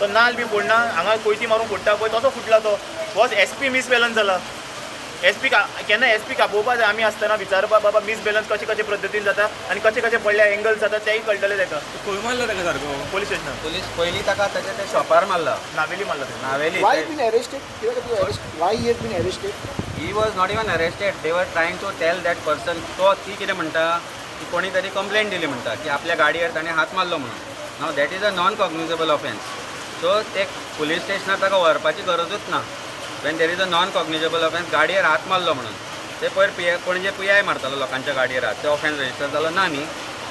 तो नाल बी फोडना, हांगा कोयती मारून फोडटा पळय तसो फुटला तो. होच SP मिसबॅलन्स जाला. SP केन्ना SP कापोवपा जाय आमी आसतना विचारपा बाबा मिसबॅलन्स कशें कशें पद्दतीन जाता आनी कशें कशें पडल्या एंगल जाता तेंय कळटलें ताका. खंय मारलो ताका सारको? पोलीस स्टेशनार पुलीस पयलीं ताका ताच्या त्या शॉपार मारला, नावेली मारला थंय. नावेली. Why been arrested? Why he has been arrested? He was not even arrested. They were trying to tell that person. तो ती कितें म्हणटा की कोणी तरी कंप्लेंट दिली म्हणटा की आपल्या गाडयेर ताणें हात मारलो म्हणून. Now that is a non cognizable offence. So ते पुलीस स्टेशनार ताका व्हरपाची गरजूच ना. When there is a non cognizable offence, गाडयेर हात मारलो म्हणून. ते पयर पणजे PI मारतालो लोकांच्या गाडयेर हात, ते ऑफेन्स रजिस्टर जालो ना न्ही.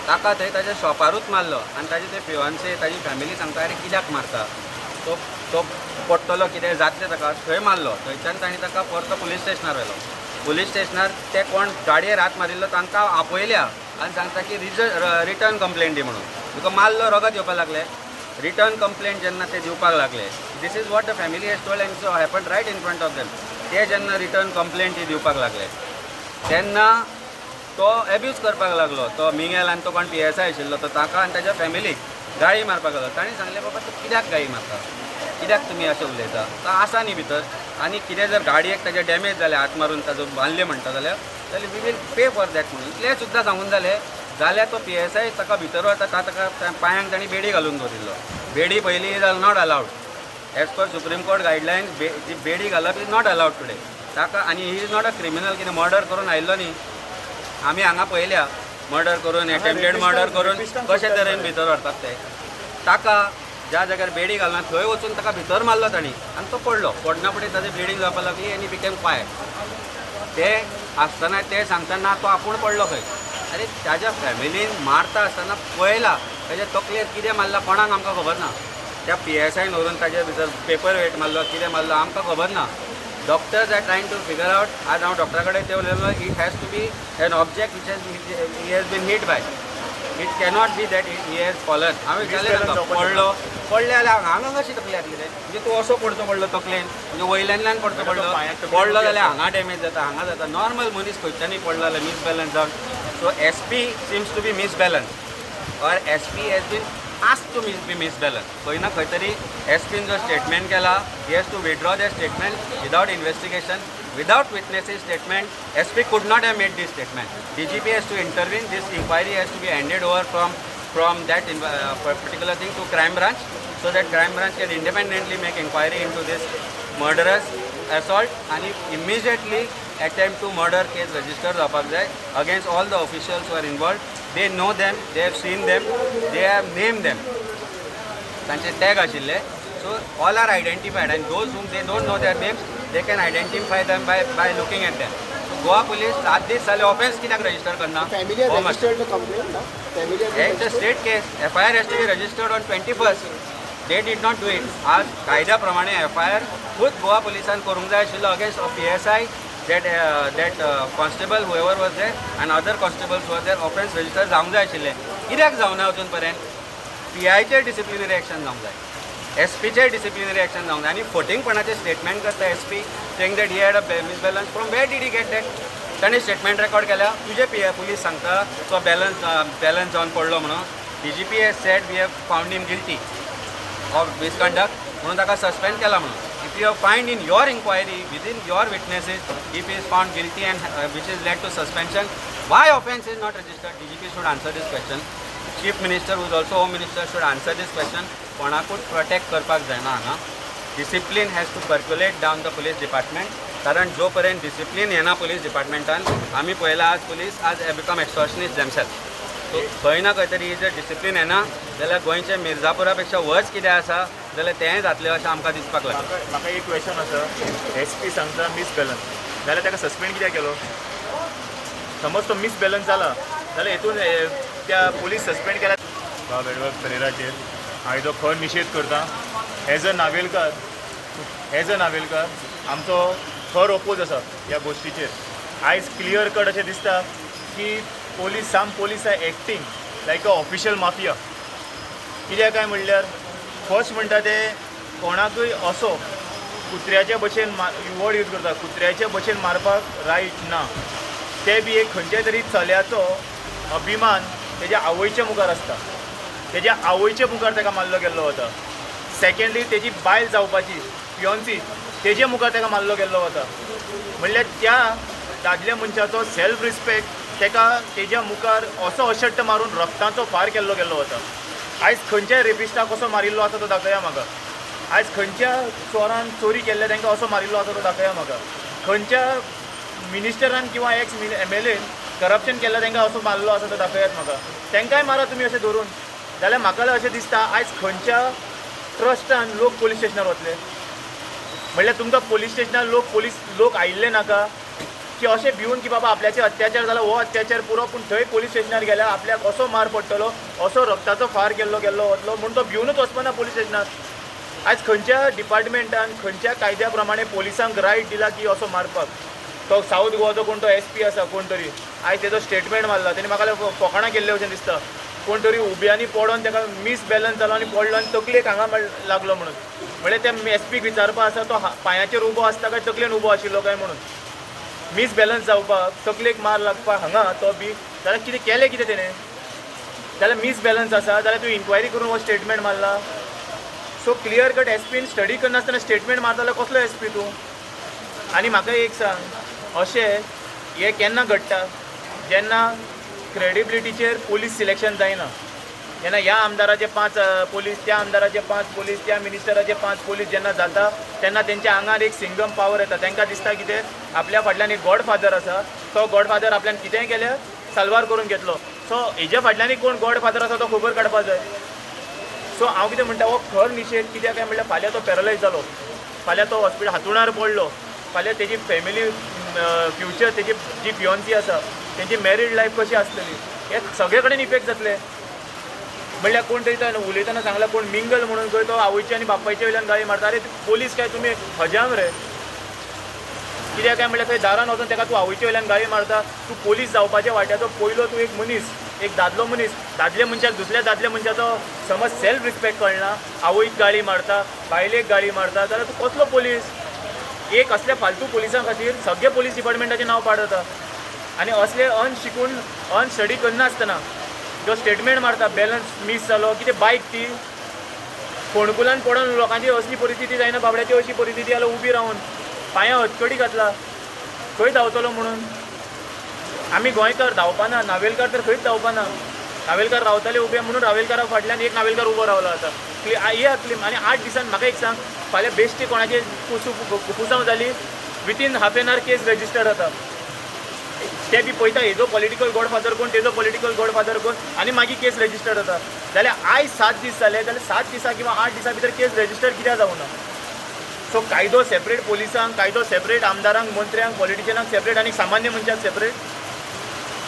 ताका थंय ताच्या शॉपारूच मारलो आनी ताजे ते फिवान्से ताजी फॅमिली सांगता अरे कित्याक मारता, तो पडटलो कितें जातलें ताका, थंय मारलो. थंयच्यान तांणी ताका परतो पुलीस स्टेशनार व्हेलो. पुलीस स्टेशनार ते कोण गाडयेर हात मारिल्लो तांकां आपयल्या आनी सांगता की रिटर्न कंप्लेंट दी म्हणून. तुका मारलो रगत येवपाक लागले, रिटर्न कंप्लेंट जेन्ना ते दिवपाक लागले, this is what the family has told and so happen right in front of them. ते जेन्ना रिटर्न कंप्लेंट ती दिवपाक लागले तेन्ना तो एब्यूज करपाक लागलो. तो मिंगेल आनी तो कोण PSI आशिल्लो तो ताका आनी ताच्या फॅमिलीक गाळी मारपाक लागलो. ताणें सांगलें बाबा तूं कित्याक गाळी मारता, कित्याक तुमी अशें उलयता, तो आसा न्ही भितर. आनी कितें जर गाडयेक ताजे डॅमेज जालें हात मारून ताजो बांदलें म्हणटा जाल्यार we will pay for that म्हणून इतलें सुद्दां सांगून जाल्यार तो PSI ताका भितर वता ताका पांयांक तांणी बेडी घालून दवरिल्लो. बेडी पयलीं is not allowed as per supreme court guidelines. ती बेडी घालप इज नॉट अलावड टुडे ताका. आनी he is not a criminal, कितें मर्डर करून आयिल्लो न्ही. आमी हांगा पळयल्या मर्डर करून एटेम्प्टेड मर्डर करून कशे तरेन भितर व्हरतात ते. ताका ज्या जाग्यार बेडी घालना थंय वचून ताका भितर मारलो तांणी आनी तो पडलो. पडना फुडें ताजी ब्लिडींग जावपाक लागली आनी बिकेम क्वायट. ते आसतना ते सांगतना तो आपूण पडलो खंय. अरे ताज्या फॅमिलीन मारता आसतना पळयला ताज्या तकलेर कितें मारला कोणाक आमकां खबर ना. त्या PSIन व्हरून ताजे भितर पेपर वेट मारलो कितें मारलो आमकां खबर ना. Doctors are trying to figure out. आज हांव डॉक्टरा कडेन ते उलयलो, it has to be an object which he has been hit by. It cannot be that he has fallen. हांवें विचारलें ताका पडले जाल्यार हांगा कशी तकली घातली रे. म्हणजे तूं असो पडचो पडलो तकलेन, म्हणजे वयल्यान पडचो पडलो जाल्यार हांगा डॅमेज जाता हांगा जाता. नॉर्मल मनीस खंयच्यानी पडलो जाल्यार मिसबॅलन्स जावन. So SP seems to be misbalance or SP has been asked to be misbalanced. खंय ना खंय तरी SPन जो स्टेटमेंट केला, he has to withdraw their statement without investigation, without witnesses statement. SP could not have made this statement. DGP has to intervene. This inquiry has to be handed over from that particular thing to crime branch, so that crime branch can independently make inquiry into this murderous assault and immediately attempt to murder case register जावपाक जाय against all the officials who are involved. They know them, they have seen them, they have named them. तांचे tag आशिल्ले. So all are identified and those whom they don't know their names, they can identify them by looking at them. So Goa police 7 दीस जाले offence कित्याक register करना? Family has registered the complaint, no? Family has It's a state case. FIR has to be registered on 21st. They did not do it. आज कायद्या प्रमाणे FIR खुद गोवा पुलिसान करूंक जाय आशिल्लो against PSI. that constable whoever was there and other constables who were there offense register जावंक जाय आशिल्लें. कित्याक जावना अजून पर्यंत? PIचेर डिसिप्लिनरी एक्शन जावंक जाय, SPचेर डिसिप्लिनरी एक्शन जावंक जाय. आनी फटिंगपणाचें स्टेटमेंट करता SP saying that he had a misbalance. From where did he get that? ताणें स्टेटमेंट रेकॉर्ड केल्या. तुजे पुलीस सांगता तो बॅलन्स जावन पडलो म्हणून. DGP has said we have found him guilty of misconduct म्हणून ताका सस्पेंड केला म्हणून. If you have find in your inquiry within your witnesses if he is found guilty and which is led to suspension, why offence is not registered? DGP should answer this question. Chief Minister who is also Home Minister should answer this question. कोणाकूच protect करपाक जायना हांगा. Discipline has to percolate down the police department. कारण जो पर्यंत discipline येना police डिपार्टमेंटान, आमी पळयला आज पुलीस आज बिकम एक्सटॉर्शनिस्ट देमसेल्फ. सो खंय ना खंय तरी जर डिसिप्लीन येना जाल्यार गोंयचे मिर्जापुरा पेक्षा वर्स कितें आसा जाल्यार तेंय जातलें अशें आमकां दिसपाक लागता. म्हाका एक क्वेश्चन आसा. SP सांगता मिसबॅलन्स जाल्यार ताका सस्पेंड कित्याक केलो? समज तो मिसबॅलन्स जाला जाल्यार हेतून त्या पुलीस सस्पेंड केल्या. बाब एडवर्ड पेरेराचेर हांव हेजो खर निशेध करता. एज अ नावेलकार आमचो खर ओपोज आसा ह्या गोश्टीचेर. आयज क्लियर कट अशें दिसता की police are acting like a official mafia. कित्याक काय म्हणल्यार फर्स्ट म्हणटा ते कोणाकूय असो कुत्र्याचे भशेन वर्ड यूज करता, कुत्र्याचे भशेन मारपाक रायट ना. ते बी एक खंयच्या तरी चल्याचो अभिमान तेज्या आवयच्या मुखार आसता. तेज्या आवयच्या मुखार ताका मारलो गेल्लो वता. सेकंडली तेजी बायल जावपाची फियोन्सी तेजे मुखार ताका मारलो गेल्लो वता. म्हणल्यार त्या दादल्या मनशाचो सेल्फ रिस्पेक्ट ताका तेज्या मुखार असो अशट्ट मारून रक्ताचो फार केल्लो गेल्लो वता. आयज खंयच्याय रेपिस्टाक कसो मारिल्लो आसा तो दाखया म्हाका. आयज खंयच्या चोरान चोरी केल्ले तांकां असो मारिल्लो आसा तो दाखया म्हाका. खंयच्या मिनिस्टरान किंवा एक्स MLA करप्शन केल्लें तांकां असो मारलो आसा तो दाखयात म्हाका. तांकांय मारा तुमी अशें धरून. जाल्यार म्हाका अशें दिसता आयज खंयच्या ट्रस्टान लोक पुलीस स्टेशनार वतले. म्हणल्यार तुमकां पुलीस स्टेशनार लोक आयिल्ले नाका की अशें भिवन की बाबा आपल्याचेर अत्याचार जाला हो अत्याचार पुरो पूण थंय पुलीस स्टेशनार गेल्यार आपल्याक असो मार पडटलो असो रक्ताचो फार केल्लो गेल्लो वतलो म्हूण तो भिवनूच वचपाना पुलीस स्टेशनार. आयज खंयच्या डिपार्टमेंटान खंयच्या कायद्या प्रमाणे पुलिसांक रायट दिला की असो मारपाक. तो साऊथ गोवाचो कोण तो SP आसा कोण तरी आयज तेजो स्टेटमेंट मारला तेणी म्हाका फकाणां केल्ले अशें दिसता. कोण तरी उब्यांनी पडोन ताका मिसबॅलन्स जालो आनी पडलो आनी तकलेक हांगा लागलो म्हणून. म्हणल्यार त्या SPक विचारपा आसा तो पांयाचेर उबो आसता काय तकलेन उबो आशिल्लो काय म्हणून. मिसबॅलन्स जावपाक तकलेक मार लागपाक हांगा तो बी जाल्यार कितें केलें कितें तेणें. जाल्यार मिसबॅलन्स आसा जाल्यार तूं इन्क्वायरी करून हो स्टेटमेंट मारला. सो क्लियर कट SPन स्टडी करनासतना स्टेटमेंट मारता कसलो SP तूं. आनी म्हाका एक सांग अशें हें केन्ना घडटा जेन्ना क्रेडिबिलिटीचेर पुलीस सिलेक्शन जायना. जेन्ना ह्या आमदाराचे 5 पोलीस त्या आमदाराचे 5 पोलीस त्या मिनिस्टराचे 5 पोलीस जेन्ना जाता तेन्ना तेंच्या आंगार एक सिंगम पावर येता. तांकां दिसता कितें आपल्या फाटल्यान एक गॉडफादर आसा तो गॉडफादर आपल्यान कितेंय केलें साल्वार करून घेतलो. सो हेज्या फाटल्यान कोण गॉडफादर आसा तो खबर काडपा जाय. सो हांव कितें म्हणटा हो खर निशेध कित्याक काय म्हणल्यार फाल्यां तो पॅरलायज जालो फाल्यां तो हॉस्पिटल हातरुणार पडलो फाल्यां तेजी फॅमिली फ्युचर तेजी जी फियोन्सी आसा तेंची मॅरीड लायफ कशी आसतली हे सगळे कडेन इफेक्ट जातले. म्हणल्यार कोण तरी उलयतना सांगला कोण मिंगल म्हणून खंय तो आवयचे आनी बापायचे वयल्यान गाळी मारता. अरे पोलीस काय तुमी हजाम रे कित्याक काय म्हणल्यार थंय दारान वचून ताका तूं आवयचे वयल्यान गाळी मारता. तूं पोलीस जावपाच्या वाट्याचो पयलो तूं एक मनीस एक दादलो मनीस दादले मनशाक दुसऱ्या दादल्या मनशाचो समज सेल्फ रिस्पेक्ट कळना आवयक गाळी मारता बायलेक गाळी मारता जाल्यार तूं कसलो पोलीस. एक असल्या फालतू पोलिसां खातीर सगळे पोलीस डिपार्टमेंटाचें नांव पाडता. आनी असले अनशिकून अनस्टडी करनासतना जो स्टेटमेंट मारता बॅलन्स मिस जालो कितें बायक ती फोणकुलान पडोन लोकांची असली परिस्थिती जायना बाबड्याची अशी परिस्थिती जाल्यार उबी रावन पांयां हतकडी घातला खंय धांवतलो म्हणून. आमी गोंयकार धांवपाना नावेलकार तर खंयच धांवपाना. नावेलकार रावताले उबे म्हणून रावेलकारा फाटल्यान एक नावेलकार उबो रावलो आसा या क्लीम. आनी 8 दिसान म्हाका एक सांग फाल्यां बेश्टी कोणाची पुसांव जाली within half an hour case register जाता. ते बी पळयता हेजो पॉलिटिकल गॉडफादर कोण तेजो पॉलिटिकल गॉडफादर कोण आनी मागीर केस रजिस्टर जाता. जाल्यार आयज 7 दीस जाले जाल्यार 7 दिसां किंवा 8 दिसां भितर केस रजिस्टर कित्याक जावना. सो कायदो सेपरेट पोलिसांक कायदो सेपरेट आमदारांक मंत्र्यांक पॉलिटिशियनांक सेपरेट आनी सामान्य मनशाक सेपरेट.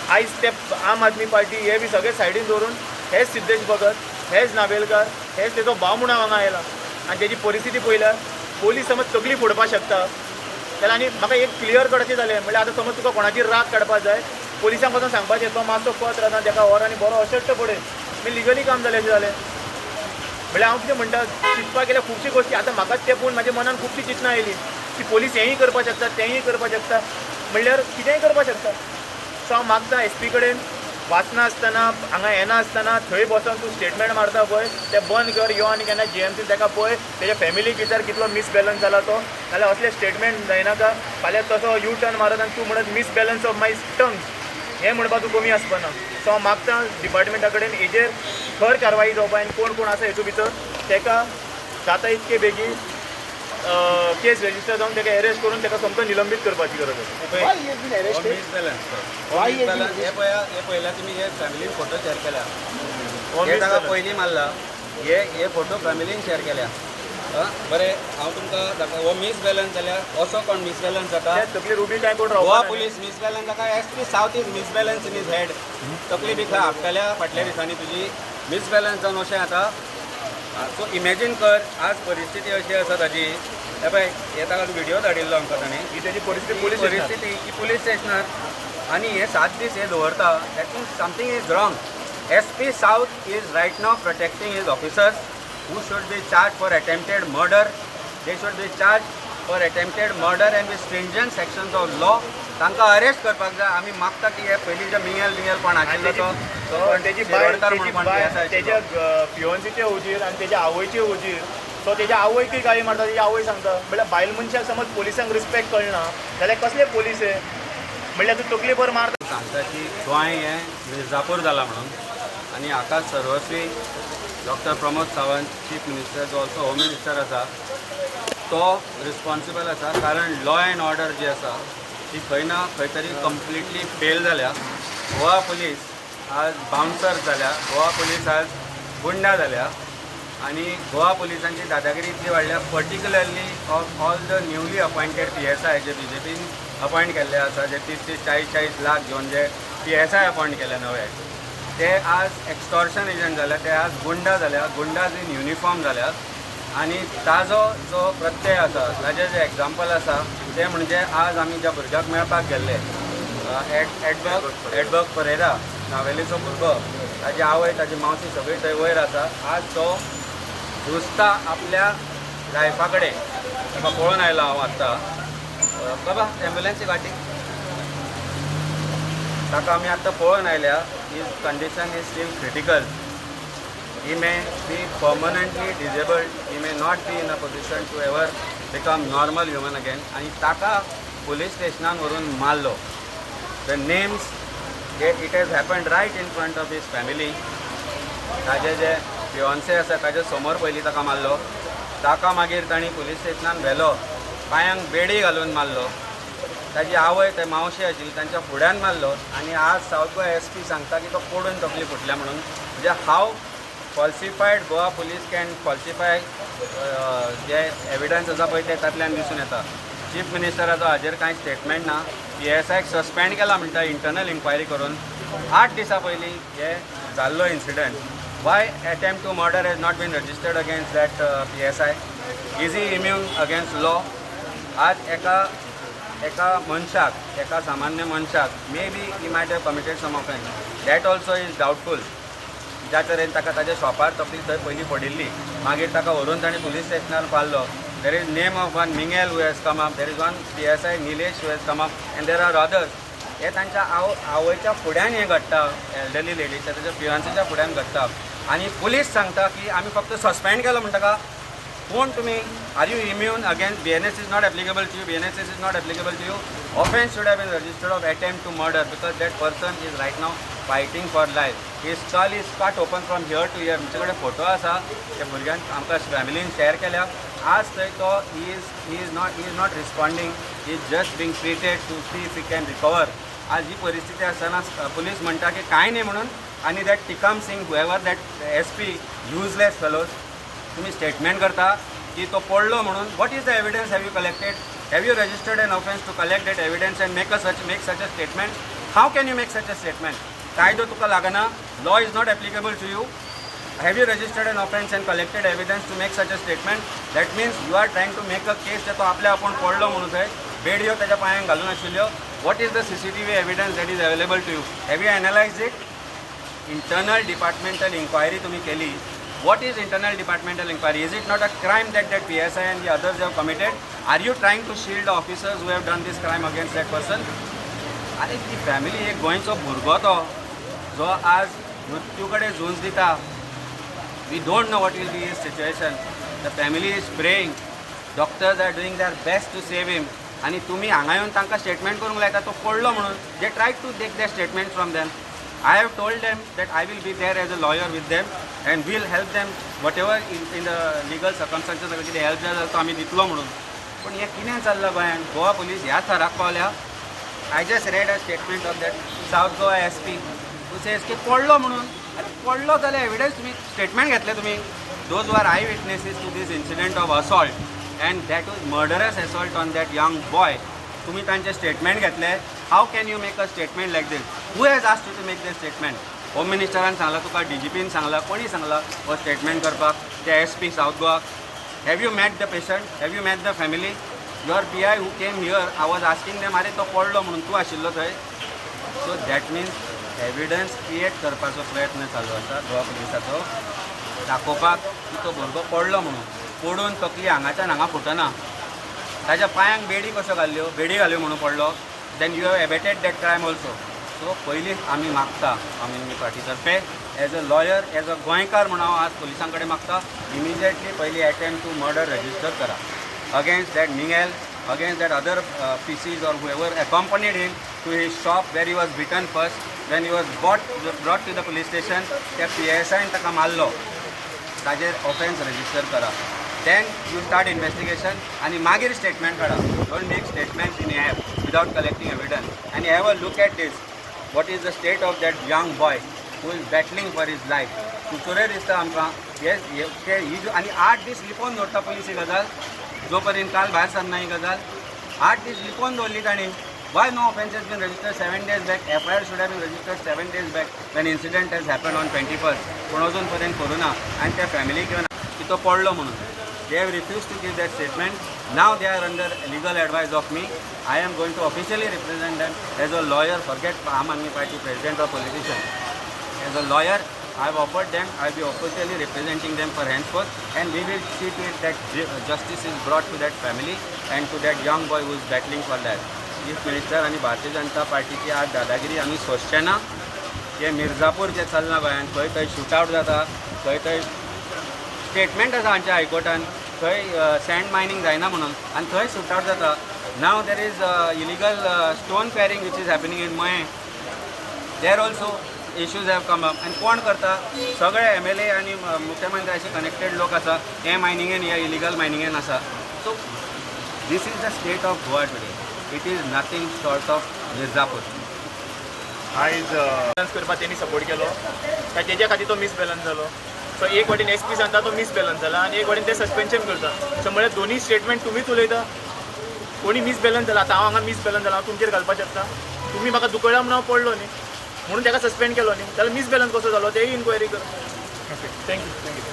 आयज ते आम आदमी पार्टी हे बी सगळे सायडीन दवरून हेच सिद्धेश भगत हेच नावेलकार हेच तेजो भाव म्हणून हांगा आयला. आनी तेजी परिस्थिती पळयल्यार पोलीस समज तकली फोडपाक शकता जाल्यार आनी म्हाका एक क्लियर कट अशें जालें म्हणल्यार आतां समज तुका कोणाचेर राग काडपाक जाय पोलिसांक वचून सांगपाचें तो मातसो पत रावता ताका व्हर आनी बरो अशेंच पळय मागीर लिगली काम जालें अशें जालें. म्हणल्यार हांव कितें म्हणटा चिंतपाक गेल्यार खुबशी गोश्टी आतां म्हाकाच तें पळोवन म्हाज्या मनान खुबशी चिंतनां आयलीं की पोलीस हेंय करपाक शकता तेंय करपाक शकता म्हणल्यार कितेंय करपाक शकता. सो हांव मागता SP कडेन वाचना आसतना हांगा येना आसतना थंय बसून तूं स्टेटमेंट मारता पळय तें बंद कर यो आनी केन्ना GMC ताका पळय तेज्या फॅमिलीक विचार कितलो मिसबॅलन्स जाला तो नाल्यार असले स्टेटमेंट जायनाका फाल्यां तसो यू टर्न मारत आनी तूं म्हणत मिसबॅलन्स ऑफ माय टंग्स हें म्हणपाक तूं कमी आसपाना. सो हांव मागता डिपार्टमेंटा कडेन हेजेर खर कारवाई जावपा आनी कोण कोण आसा हेतू भितर ताका जाता इतके बेगीन केस रजिस्टर जावन ताका अरेस्ट करून ताका सोमतो निलंबीत करपाची गरज आसा. Why he has been arrested? Why he has been हे पळयल्यार तुमी हे फॅमिलीन फोटो शेअर केल्या हे ताका पयलीं मारला हे फोटो फॅमिलीन शेअर केल्या. बरें हांव तुमकां दाखय हो मिसबॅलन्स जाल्यार असो कोण मिसबॅलन्स जाता तकली रुबी काय कोण गोवा रावता पुलीस मिसबॅलन्स जाता SP south is misbalance in his head तकली बी खंय आपटाल्या फाटल्या दिसांनी तुजी मिसबॅलन्स जावन अशें जाता. सो इमॅजीन कर आज परिस्थिती अशी आसा ताजी हे पळय हे ताका व्हिडियो धाडिल्लो आमकां ताणें ही तेजी परिस्थिती ही पुलीस स्टेशनार आनी हे 7 दीस हे दवरता that means something is wrong. SP south is right now protecting his officers who should be charged for attempted murder. They should be charged for attempted murder and with stringent sections of law. तांकां arrest करपाक जाय. आमी मागता की हे पयलीं जे मिंगेलपण आशिल्लो तो तेजी बायल तेज्या फियोन्सीचे हुजीर आनी तेज्या आवयचे हुजीर सो तेज्या आवयकूय गाळी मारता, तेजी आवय सांगता म्हणल्यार बायल मनशाक समज पोलिसांक रिस्पेक्ट कळना जाल्यार कसले पोलीस हे म्हणल्यार तूं तकली भर मारता. सांगता की गोंय हें मिर्जापूर जाला म्हणून आनी हाका सर्वस्वी doctor Pramod Sawant chief minister जो ऑल्सो होम मिनिस्टर आसा तो रिस्पॉन्सिबल आसा, कारण लॉ अँड ऑर्डर जी आसा ती खंय ना खंय तरी कंप्लिटली फेल जाल्या. गोवा पुलीस आज बाउन्सर जाल्या, गोवा पुलीस आज गुंडा जाल्या आनी गोवा पुलिसांची दादागिरी इतली वाडल्या, particularly of all the newly appointed PSI जे BJPन अपॉयंट केल्ले आसा, जे 30-40 लाख घेवन जे PSI अपॉयंट केले नवे, ते आज एक्सटॉर्शन एजंट जाल्या, ते आज गुंडा जाल्या, गुंडाज इन युनिफॉर्म जाल्यात. आनी ताजो जो प्रत्यय आसा, ताजें जें एग्जाम्पल आसा तें म्हणजे आज आमी ज्या भुरग्याक मेळपाक गेल्ले एडबर्ग परेरा नावेलीचो भुरगो, ताजी आवय ताजी मावशी सगळी थंय वयर आसा. आज तो झुजता आपल्या लायफा कडेन. ताका पळोवन आयलो हांव आत्तां, बाबा एम्बुलन्सी गाठी, ताका आमी आत्तां पळोवन आयल्या. His condition is still critical. He may be permanently disabled, he may not be in a position to ever become normal human again. आणि ताका पुलीस स्टेशनान व्हरून मारलो. The names, it has happened right in front of his family. ताजे जे fiancée आसा ताजे समोर पयलीं ताका मारलो. ताका मागीर तांणी पुलीस स्टेशनान व्हेलो, पांयांक बेडी घालून मारलो. ताजी आवय ते मावशी आशिल्ली तांच्या फुड्यान मारलो. आनी आज सावथ गोवा SP सांगता की तो पडून तकली फुटल्या म्हणून. म्हणजे हाव फॉल्सिफायड गोवा पुलीस कॅन फॉल्सिफाय जे एविडन्स आसा पळय ते तातल्यान दिसून येता. चीफ मिनिस्टराचो हाजेर कांय स्टेटमेंट ना. PSIक सस्पेंड केला म्हणटा इंटरनल इन्क्वायरी करून. 8 दिसां पयलीं हे जाल्लो incident. Why attempt to murder has not been registered against that PSI? Is he immune against law? आज एका मनशाक, एका सामान्य मनशाक may be he might have committed some offence, that also is doubtful. ज्या तरेन ताका ताच्या शॉपार तकली थंय पयलीं पडिल्ली, मागीर ताका व्हरून ताणें पुलीस स्टेशनार पावलो. There is name of one Mingel who has come up, there is one PSI Nilesh who has come up, and there are others. हे तांच्या आवयच्या फुड्यान हें घडटा, एल्डरली लेडीच्या ताच्या फियांसेच्या फुड्यान घडटा. आनी पुलीस सांगता की आमी फक्त सस्पेंड केलो म्हणटा का? कोण तुमी? Are you immune against BNS is not applicable to you, BNSS is not applicable to you. Offence should have been registered of attempt to murder because that person is right now fighting for life. His skull is cut open from here to here. आमचे कडेन photo आसा, त्या भुरग्यान आमकां फॅमिलीन share केल्या. आज थंय तो he is not responding, he is just being treated to see if he can recover. आज ही परिस्थिती आसतना पुलीस म्हणटा की कांय न्ही म्हणून. आनी that Tikam Singh whoever that SP useless fellows, तुम्ही स्टेटमेंट करता की तो पडलो म्हणून. What is the evidence have you collected? Have you registered an offence to collect that evidence and make such a statement? How can you make such a statement? कायदो तुका लागना, law is not applicable to you. Have you registered an offence and collected evidence to make such a statement? That means you are trying to make a case जे तो आपल्या आपूण पडलो म्हणून थंय बेडयो त्याच्या पांयांक घालून आशिल्ल्यो. What is the CCTV evidence that is available to you? Have you analyse it? Internal departmental inquiry तुम्ही केली. What is internal departmental inquiry? Is it not a crime that PSI and the others have committed? Are you trying to shield the officers who have done this crime against that person? अरे ती family एक गोंयचो भुरगो तो जो आज मृत्यू कडेन झूज दिता. We don't know what will be his situation. The family is praying. Doctors are doing their best to save him. आनी तुमी हांगा येवन तांकां स्टेटमेंट करूंक लायता तो पडलो म्हणून. They try to take the statement from them. I have told them that I will be there as a lawyer with them and will help them whatever in the legal circumstances अगर कितें help जाय तो आमी दितलो म्हणून. पण हें कितें चल्लां गोंयान? गोवा पुलीस ह्या थराक पावल्या. I just red a statement of that south Goa SP who says की पडलो म्हणून. आरे पडलो जाल्यार एविडन्स तुमी स्टेटमेंट घेतले तुमी. Those were eyewitnesses to this incident of assault and that was murderous assault on that young boy. तुम्ही तांचे स्टेटमेंट घेतले. How can you make a statement like this? Who has asked you to make the statement? Home मिनिस्टरान सांगला तुका, DGPन सांगला, कोणी सांगला हो स्टेटमेंट करपाक? ते SP South Goa. Have you met the patient? Have you met the family? Your PI who came here, I was asking them अरे तो पडलो म्हणून, तूं आशिल्लो थंय? So that means evidence create करपाचो प्रयत्न चालू आसा गोवा पुलिसाचो, दाखोवपाक की तो भुरगो पडलो म्हणून. पडून तकली हांगाच्यान हांगा फुटना. ताच्या पांयांक बेडी कश्यो घाल्ल्यो, बेडी घाल्यो म्हणून पडलो. Then you have abetted that crime also. So पयलीं आमी मागता, आमी पार्टी तर्फे as a lawyer as a गोंयकार म्हणून हांव आज पुलिसां कडेन मागता इमिजिएटली पयली अटेम्प्ट टू मर्डर रजिस्टर करा against that Mingel against that other PCs or whoever accompanied him to his shop where he was beaten first. When he was brought to the police station, त्या PSI ताका मारलो, ताजेर offence register करा. Then you start investigation आणि मागीर statement काडा. Don't make statements in air without collecting evidence. And have a look at this. What is the state of that young boy who is battling for his life? सुचोरे दिसता आमकां. Yes, आणि 8 दीस लिपोवन दवरता police ही गजाल. जो पर्यंत काल भायर सरना ही गजाल 8 दीस लिपोवन दवरली ताणी. Why no offence has been registered 7 days back? FIR should have been registered 7 days back when incident has happened on 21st. पूण अजून पर्यंत करूना आनी त्या फॅमिलीक घेवन की तो पडलो म्हणून. They have refused to give that statement. Now they are under legal advice of me. I am going to officially represent them as a lawyer. Forget Aam Aadmi Party president or politician. As a lawyer, I have offered them. I will be officially representing them for henceforth, and we will see to it that justice is brought to that family and to that young boy who is battling for that. Chief minister आणि भारतीय जनता पार्टीची आज दादागिरी आमी सोंसचे ना. जे मिर्झापूर जे चलना गोंयान खंय थंय शूटआवट जाता, खंय थंय स्टेटमेंट आसा हांच्या हायकोर्टान थंय सँड मायनींग जायना म्हणून आनी थंय शूटआवट जाता. Now there is illegal stone quarrying which is happening in Mayem. There also issues have come up आनी कोण करता? सगळे MLA आनी मुख्यमंत्र्याशी कनेक्टेड लोक आसा. हे मायनिंगेन हे इलिगल मायनिंगेन आसा. So this is the state of Goa today. It is nothing short of Mirzapur. आयज बॅलन्स करपाक तेणी सपोर्ट केलो काय तेज्या खातीर तो मिसबॅलन्स जालो. सो एक वाटेन SP सांगता तो मिसबॅलन्स जाला आनी एक वाटेन ते सस्पेन्शन करता. सो म्हळ्यार दोनी स्टेटमेंट तुमीच उलयता. कोणी मिसबॅलन्स जाला, आतां हांव हांगा मिसबॅलन्स जाला, हांव तुमचेर घालपाक शकता. तुमी म्हाका दुकळ्या म्हणून हांव पडलो न्ही म्हणून ताका सस्पेंड केलो न्ही, जाल्यार मिसबॅलन्स कसो जालो तेय इन्क्वायरी कर. थँक्यू.